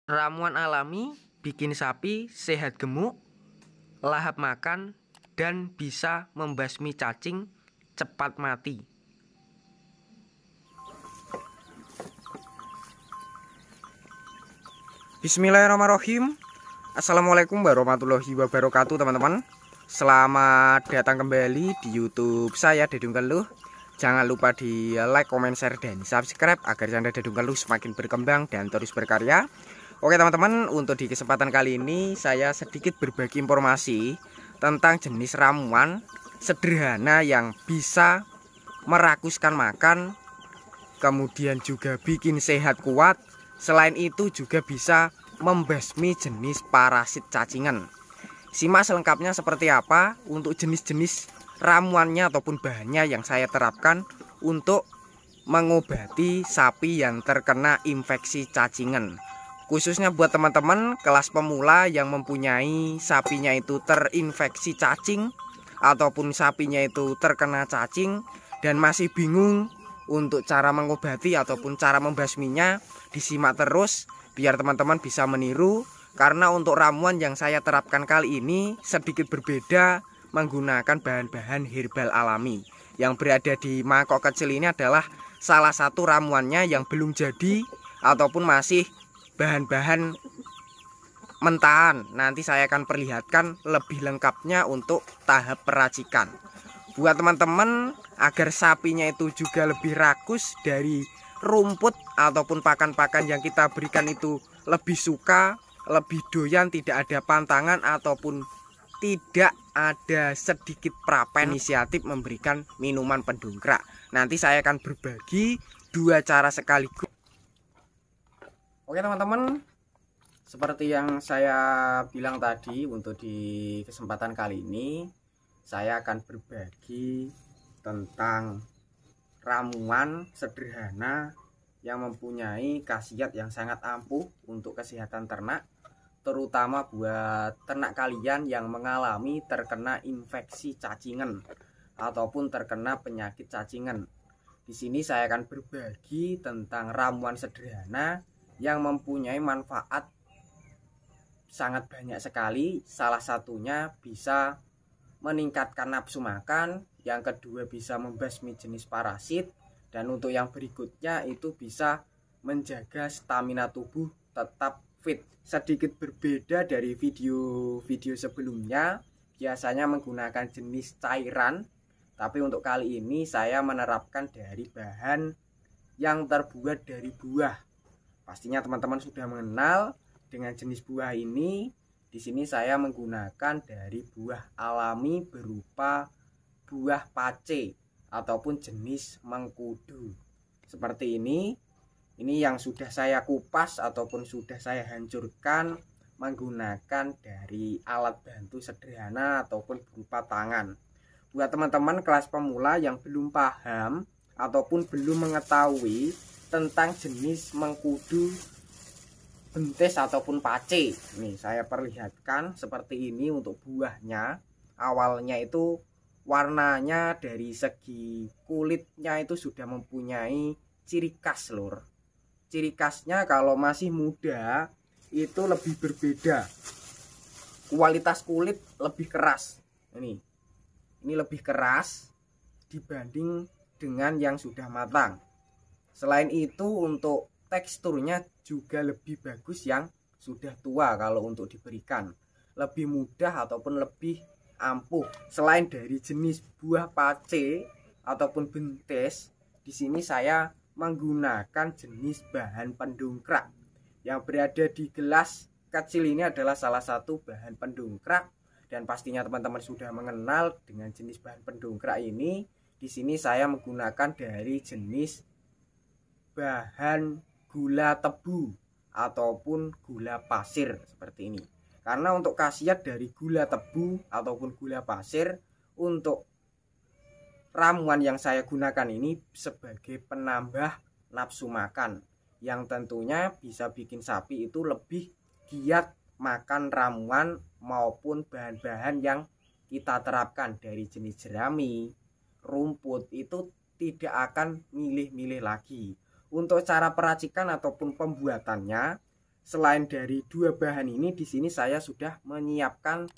Ramuan alami bikin sapi sehat gemuk, lahap makan, dan bisa membasmi cacing cepat mati. Bismillahirrahmanirrahim. Assalamualaikum warahmatullahi wabarakatuh, teman-teman. Selamat datang kembali di YouTube saya, Dedung Keluh. Jangan lupa di like, comment, share, dan subscribe agar channel Dedung Keluh semakin berkembang dan terus berkarya. Oke teman-teman, untuk di kesempatan kali ini saya sedikit berbagi informasi tentang jenis ramuan sederhana yang bisa merakuskan makan, kemudian juga bikin sehat kuat. Selain itu juga bisa membasmi jenis parasit cacingan. Simak selengkapnya seperti apa untuk jenis-jenis ramuannya ataupun bahannya yang saya terapkan untuk mengobati sapi yang terkena infeksi cacingan. Khususnya buat teman-teman kelas pemula yang mempunyai sapinya itu terinfeksi cacing ataupun sapinya itu terkena cacing dan masih bingung untuk cara mengobati ataupun cara membasminya, disimak terus biar teman-teman bisa meniru. Karena untuk ramuan yang saya terapkan kali ini sedikit berbeda, menggunakan bahan-bahan herbal alami. Yang berada di mangkok kecil ini adalah salah satu ramuannya yang belum jadi ataupun masih bahan-bahan mentahan. Nanti saya akan perlihatkan lebih lengkapnya untuk tahap peracikan. Buat teman-teman agar sapinya itu juga lebih rakus dari rumput ataupun pakan-pakan yang kita berikan itu lebih suka, lebih doyan, tidak ada pantangan ataupun tidak ada sedikit prapen, inisiatif memberikan minuman pendongkrak. Nanti saya akan berbagi dua cara sekaligus. Oke teman-teman, seperti yang saya bilang tadi, untuk di kesempatan kali ini saya akan berbagi tentang ramuan sederhana yang mempunyai khasiat yang sangat ampuh untuk kesehatan ternak, terutama buat ternak kalian yang mengalami terkena infeksi cacingan ataupun terkena penyakit cacingan. Di sini saya akan berbagi tentang ramuan sederhana yang mempunyai manfaat sangat banyak sekali. Salah satunya bisa meningkatkan nafsu makan, yang kedua bisa membasmi jenis parasit, dan untuk yang berikutnya itu bisa menjaga stamina tubuh tetap fit. Sedikit berbeda dari video-video sebelumnya, biasanya menggunakan jenis cairan, tapi untuk kali ini saya menerapkan dari bahan yang terbuat dari buah. Pastinya teman-teman sudah mengenal dengan jenis buah ini. Di sini saya menggunakan dari buah alami berupa buah pace ataupun jenis mengkudu. Seperti ini. Ini yang sudah saya kupas ataupun sudah saya hancurkan menggunakan dari alat bantu sederhana ataupun berupa tangan. Buat teman-teman kelas pemula yang belum paham ataupun belum mengetahui tentang jenis mengkudu, bentes ataupun pace, nih saya perlihatkan seperti ini untuk buahnya. Awalnya itu warnanya dari segi kulitnya itu sudah mempunyai ciri khas lur. Ciri khasnya kalau masih muda itu lebih berbeda, kualitas kulit lebih keras. Ini lebih keras dibanding dengan yang sudah matang. Selain itu untuk teksturnya juga lebih bagus yang sudah tua. Kalau untuk diberikan lebih mudah ataupun lebih ampuh. Selain dari jenis buah pace ataupun bentes, di sini saya menggunakan jenis bahan pendongkrak. Yang berada di gelas kecil ini adalah salah satu bahan pendongkrak, dan pastinya teman-teman sudah mengenal dengan jenis bahan pendongkrak ini. Di sini saya menggunakan dari jenis bahan gula tebu ataupun gula pasir seperti ini. Karena untuk khasiat dari gula tebu ataupun gula pasir untuk ramuan yang saya gunakan ini sebagai penambah nafsu makan, yang tentunya bisa bikin sapi itu lebih giat makan ramuan maupun bahan-bahan yang kita terapkan dari jenis jerami, rumput, itu tidak akan milih-milih lagi. Untuk cara peracikan ataupun pembuatannya, selain dari dua bahan ini, di sini saya sudah menyiapkan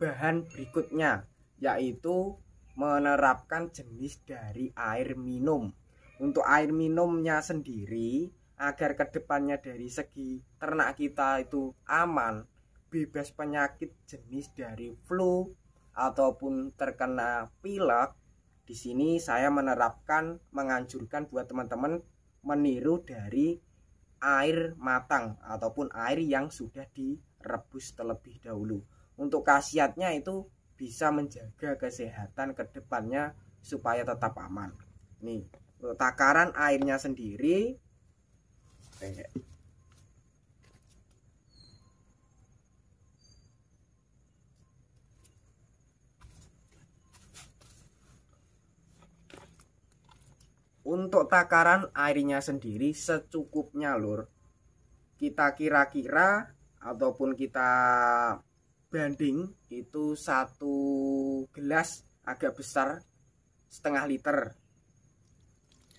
bahan berikutnya, yaitu menerapkan jenis dari air minum. Untuk air minumnya sendiri, agar kedepannya dari segi ternak kita itu aman, bebas penyakit jenis dari flu ataupun terkena pilek, di sini saya menganjurkan buat teman-teman meniru dari air matang ataupun air yang sudah direbus terlebih dahulu. Untuk khasiatnya itu bisa menjaga kesehatan kedepannya supaya tetap aman. Nih, untuk takaran airnya sendiri, untuk takaran airnya sendiri secukupnya lur. Kita kira-kira ataupun kita banding itu 1 gelas agak besar setengah liter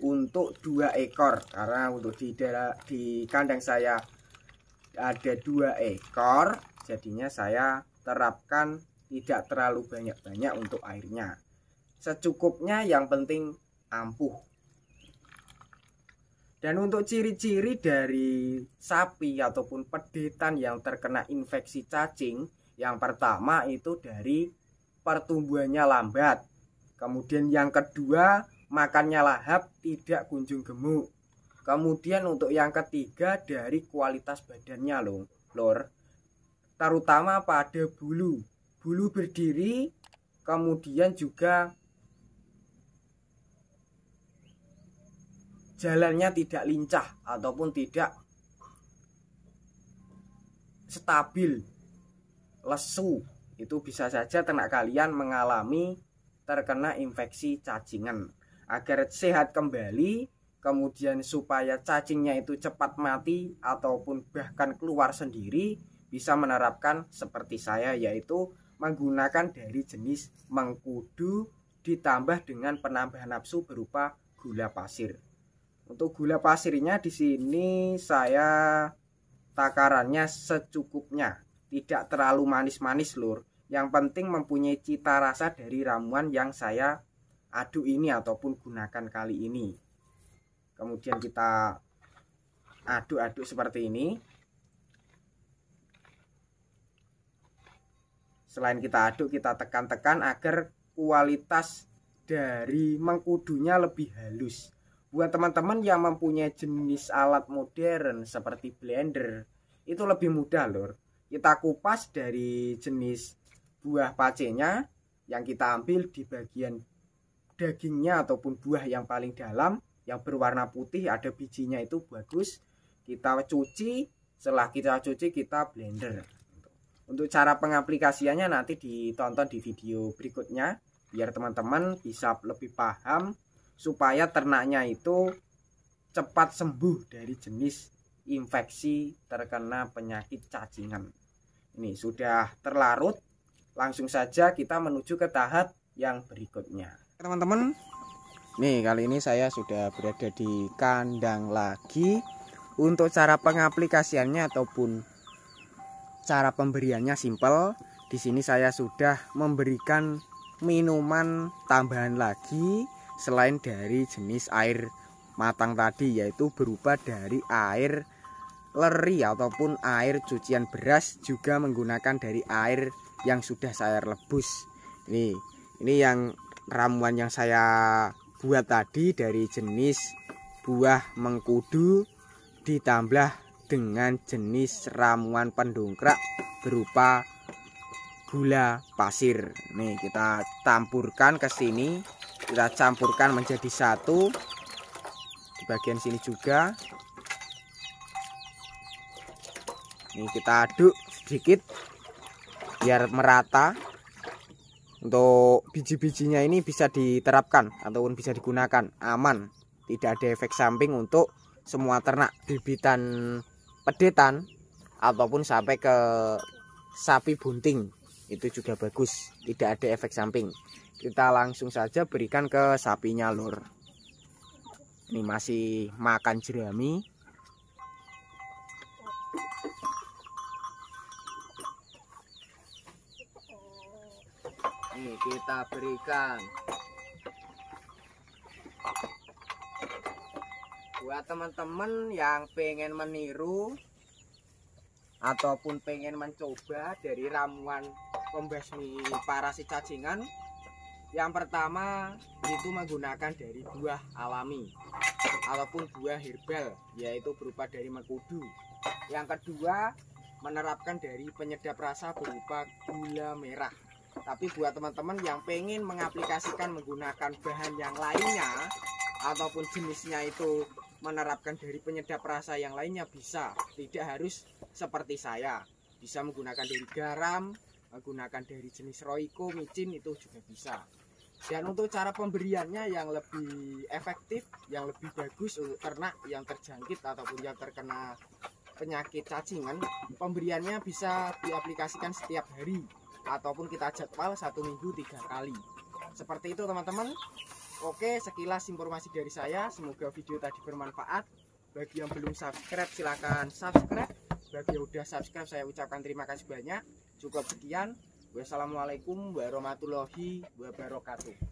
untuk 2 ekor, karena untuk di kandang saya ada 2 ekor, jadinya saya terapkan tidak terlalu banyak-banyak untuk airnya, secukupnya, yang penting ampuh. Dan untuk ciri-ciri dari sapi ataupun pedetan yang terkena infeksi cacing, yang pertama itu dari pertumbuhannya lambat. Kemudian yang kedua, makannya lahap, tidak kunjung gemuk. Kemudian untuk yang ketiga dari kualitas badannya lor. Terutama pada bulu berdiri, kemudian juga jalannya tidak lincah ataupun tidak stabil, lesu. Itu bisa saja ternak kalian mengalami terkena infeksi cacingan. Agar sehat kembali, kemudian supaya cacingnya itu cepat mati ataupun bahkan keluar sendiri, bisa menerapkan seperti saya, yaitu menggunakan dari jenis mengkudu ditambah dengan penambahan nafsu berupa gula pasir. Untuk gula pasirnya di sini saya takarannya secukupnya, tidak terlalu manis-manis lur. Yang penting mempunyai cita rasa dari ramuan yang saya aduk ini ataupun gunakan kali ini. Kemudian kita aduk-aduk seperti ini. Selain kita aduk, kita tekan-tekan agar kualitas dari mengkudunya lebih halus. Buat teman-teman yang mempunyai jenis alat modern seperti blender, itu lebih mudah lur. Kita kupas dari jenis buah pacenya, yang kita ambil di bagian dagingnya ataupun buah yang paling dalam, yang berwarna putih ada bijinya, itu bagus. Kita cuci, setelah kita cuci kita blender. Untuk cara pengaplikasiannya nanti ditonton di video berikutnya, biar teman-teman bisa lebih paham, supaya ternaknya itu cepat sembuh dari jenis infeksi terkena penyakit cacingan. Ini sudah terlarut, langsung saja kita menuju ke tahap yang berikutnya. Teman-teman, nih kali ini saya sudah berada di kandang lagi. Untuk cara pengaplikasiannya ataupun cara pemberiannya simpel. Di sini saya sudah memberikan minuman tambahan lagi selain dari jenis air matang tadi, yaitu berupa dari air leri ataupun air cucian beras, juga menggunakan dari air yang sudah saya rebus. Ini yang ramuan yang saya buat tadi dari jenis buah mengkudu ditambah dengan jenis ramuan pendongkrak berupa gula pasir. Nih kita campurkan ke sini, kita campurkan menjadi satu. Di bagian sini juga. Ini kita aduk sedikit biar merata. Untuk biji-bijinya ini bisa diterapkan ataupun bisa digunakan, aman, tidak ada efek samping untuk semua ternak bibitan pedetan ataupun sampai ke sapi bunting. Itu juga bagus, tidak ada efek samping. Kita langsung saja berikan ke sapinya lur. Ini masih makan jerami. kita berikan. Buat teman-teman yang pengen meniru ataupun pengen mencoba dari ramuan pembasmi parasit cacingan, yang pertama itu menggunakan dari buah alami ataupun buah herbal, yaitu berupa dari mengkudu. Yang kedua, menerapkan dari penyedap rasa berupa gula merah. Tapi buat teman-teman yang pengen mengaplikasikan menggunakan bahan yang lainnya ataupun jenisnya itu menerapkan dari penyedap rasa yang lainnya, bisa, tidak harus seperti saya, bisa menggunakan dari garam, menggunakan dari jenis roiko, micin, itu juga bisa. Dan untuk cara pemberiannya yang lebih efektif, yang lebih bagus untuk ternak yang terjangkit ataupun yang terkena penyakit cacingan, pemberiannya bisa diaplikasikan setiap hari ataupun kita jadwal 1 minggu 3 kali. Seperti itu teman-teman. Oke, sekilas informasi dari saya. Semoga video tadi bermanfaat. Bagi yang belum subscribe silahkan subscribe. Bagi yang udah subscribe saya ucapkan terima kasih banyak. Cukup sekian. Wassalamualaikum warahmatullahi wabarakatuh.